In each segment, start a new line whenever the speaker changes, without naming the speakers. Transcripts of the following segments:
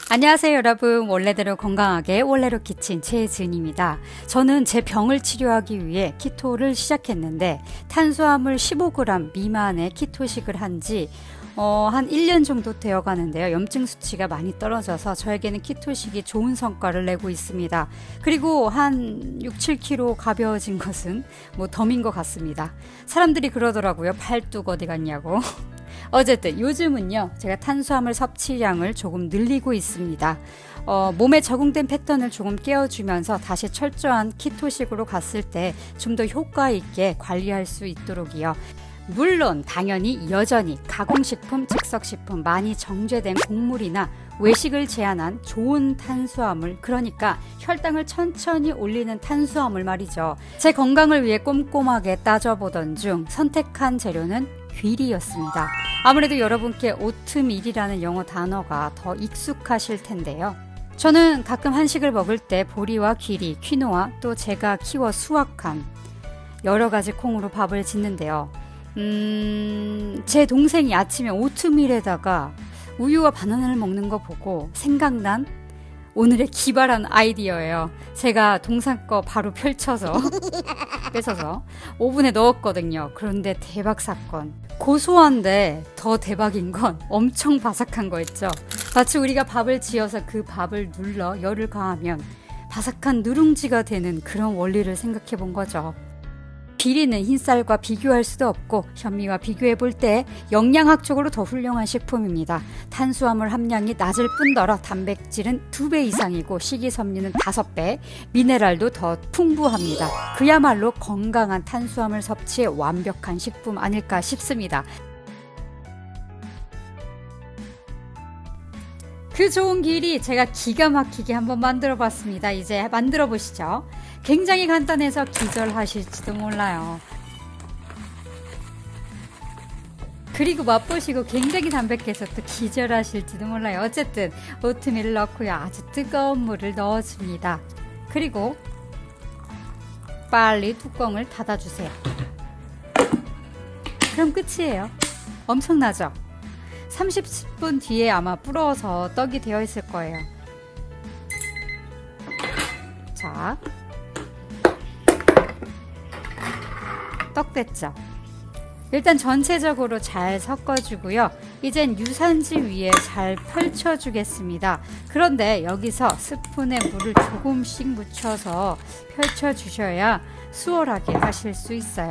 안녕하세요 여러분. 원래대로 건강하게 원래로 키친 최진입니다. 저는 제 병을 치료하기 위해 키토를 시작했는데 탄수화물 15g 미만의 키토식을 한지 한 1년 정도 되어 가는데요. 염증 수치가 많이 떨어져서 저에게는 키토식이 좋은 성과를 내고 있습니다. 그리고 한 6, 7kg 가벼워진 것은 덤인 것 같습니다. 사람들이 그러더라고요. 팔뚝 어디 갔냐고. 어쨌든 요즘은요 제가 탄수화물 섭취량을 조금 늘리고 있습니다. 몸에 적응된 패턴을 조금 깨워주면서 다시 철저한 키토식으로 갔을 때 좀 더 효과 있게 관리할 수 있도록이요. 물론 당연히 여전히 가공식품, 즉석식품, 많이 정제된 곡물이나 외식을 제한한 좋은 탄수화물, 그러니까 혈당을 천천히 올리는 탄수화물 말이죠. 제 건강을 위해 꼼꼼하게 따져보던 중 선택한 재료는 귀리였습니다. 아무래도 여러분께 오트밀이라는 영어 단어가 더 익숙하실 텐데요. 저는 가끔 한식을 먹을 때 보리와 귀리, 퀴노아, 또 제가 키워 수확한 여러 가지 콩으로 밥을 짓는데요. 제 동생이 아침에 오트밀에다가 우유와 바나나를 먹는 거 보고 생각난 오늘의 기발한 아이디어예요. 제가 동생 거 바로 펼쳐서 뺏어서 오븐에 넣었거든요. 그런데 대박 사건. 고소한데 더 대박인 건 엄청 바삭한 거였죠. 마치 우리가 밥을 지어서 그 밥을 눌러 열을 가하면 바삭한 누룽지가 되는 그런 원리를 생각해 본 거죠. 비리는 흰쌀과 비교할 수도 없고 현미와 비교해 볼 때 영양학적으로 더 훌륭한 식품입니다. 탄수화물 함량이 낮을 뿐더러 단백질은 2배 이상이고 식이섬유는 5배, 미네랄도 더 풍부합니다. 그야말로 건강한 탄수화물 섭취에 완벽한 식품 아닐까 싶습니다. 그 좋은 길이 제가 기가 막히게 한번 만들어 봤습니다. 이제 만들어 보시죠. 굉장히 간단해서 기절하실지도 몰라요. 그리고 맛보시고 굉장히 담백해서 또 기절하실지도 몰라요. 어쨌든 오트밀을 넣고요. 아주 뜨거운 물을 넣어줍니다. 그리고 빨리 뚜껑을 닫아주세요. 그럼 끝이에요. 엄청나죠? 30분 뒤에 아마 불어서 떡이 되어 있을 거예요. 자, 떡 됐죠? 일단 전체적으로 잘 섞어주고요. 이젠 유산지 위에 잘 펼쳐주겠습니다. 그런데 여기서 스푼에 물을 조금씩 묻혀서 펼쳐주셔야 수월하게 하실 수 있어요.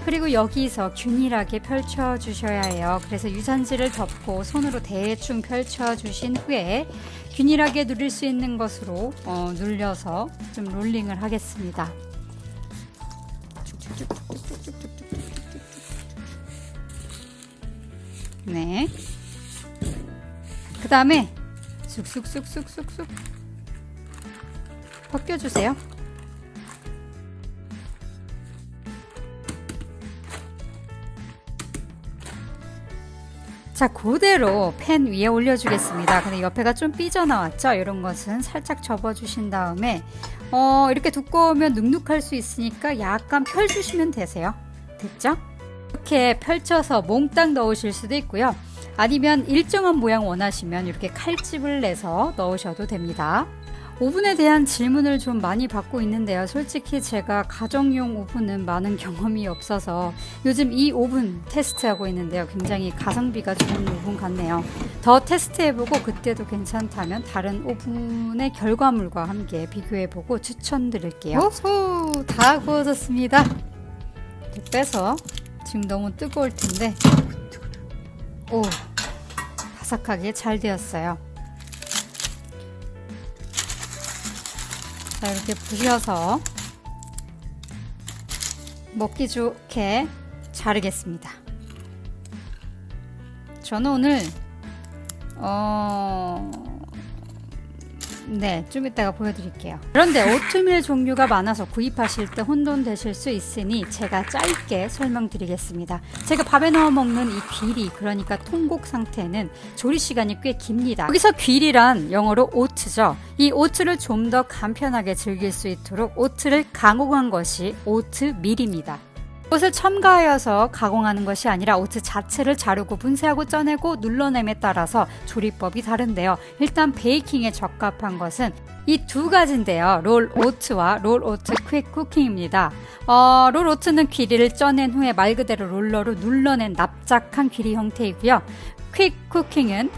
그리고 여기서 균일하게 펼쳐주셔야 해요. 그래서 유산지를 덮고 손으로 대충 펼쳐주신 후에 균일하게 누릴 수 있는 것으로 눌려서 좀 롤링을 하겠습니다. 네. 그 다음에 쑥쑥쑥쑥쑥쑥 벗겨주세요. 자, 그대로 팬 위에 올려주겠습니다. 근데 옆에가 좀 삐져나왔죠? 이런 것은 살짝 접어주신 다음에 이렇게 두꺼우면 눅눅할 수 있으니까 약간 펴주시면 되세요. 됐죠? 이렇게 펼쳐서 몽땅 넣으실 수도 있고요. 아니면 일정한 모양 원하시면 이렇게 칼집을 내서 넣으셔도 됩니다. 오븐에 대한 질문을 좀 많이 받고 있는데요. 솔직히 제가 가정용 오븐은 많은 경험이 없어서 요즘 이 오븐 테스트하고 있는데요. 굉장히 가성비가 좋은 오븐 같네요. 더 테스트해보고 그때도 괜찮다면 다른 오븐의 결과물과 함께 비교해보고 추천드릴게요. 오호, 다 구워졌습니다. 빼서 지금 너무 뜨거울 텐데 오, 바삭하게 잘 되었어요. 자, 이렇게 부셔서 먹기 좋게 자르겠습니다. 저는 오늘 네, 좀 이따가 보여드릴게요. 그런데 오트밀 종류가 많아서 구입하실 때 혼돈되실 수 있으니 제가 짧게 설명드리겠습니다. 제가 밥에 넣어 먹는 이 귀리, 그러니까 통곡 상태는 조리 시간이 꽤 깁니다. 여기서 귀리란 영어로 오트죠. 이 오트를 좀 더 간편하게 즐길 수 있도록 오트를 가공한 것이 오트밀입니다. 옷을 첨가하여서 가공하는 것이 아니라 오트 자체를 자르고 분쇄하고 쪄내고 눌러냄에 따라서 조리법이 다른데요. 일단 베이킹에 적합한 것은 이 두 가지인데요. 롤 오트와 롤 오트 퀵 쿠킹입니다. 롤 오트는 귀리를 쪄낸 후에 말 그대로 롤러로 눌러낸 납작한 귀리 형태이고요. 퀵 쿠킹은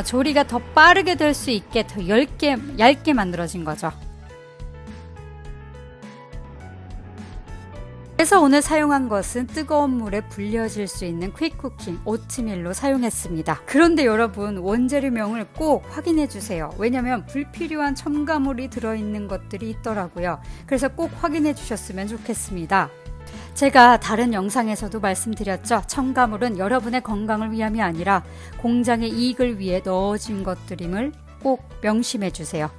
조리가 더 빠르게 될 수 있게 더 얇게 만들어진 거죠. 그래서 오늘 사용한 것은 뜨거운 물에 불려질 수 있는 퀵쿠킹 오트밀로 사용했습니다. 그런데 여러분, 원재료명을 꼭 확인해 주세요. 왜냐면 불필요한 첨가물이 들어있는 것들이 있더라고요. 그래서 꼭 확인해 주셨으면 좋겠습니다. 제가 다른 영상에서도 말씀드렸죠. 첨가물은 여러분의 건강을 위함이 아니라 공장의 이익을 위해 넣어진 것들임을 꼭 명심해 주세요.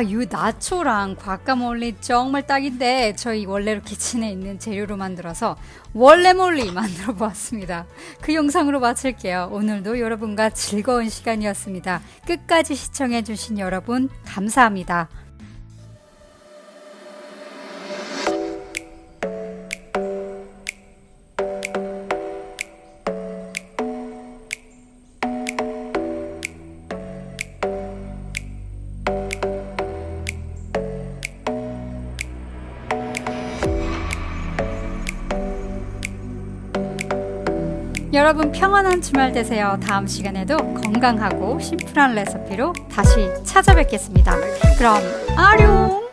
이 나초랑 과카몰리 정말 딱인데 저희 원래로 키친에 있는 재료로 만들어서 원래몰리 만들어 보았습니다. 그 영상으로 마칠게요. 오늘도 여러분과 즐거운 시간이었습니다. 끝까지 시청해 주신 여러분 감사합니다. 여러분 평안한 주말 되세요. 다음 시간에도 건강하고 심플한 레시피로 다시 찾아뵙겠습니다. 그럼 아룡!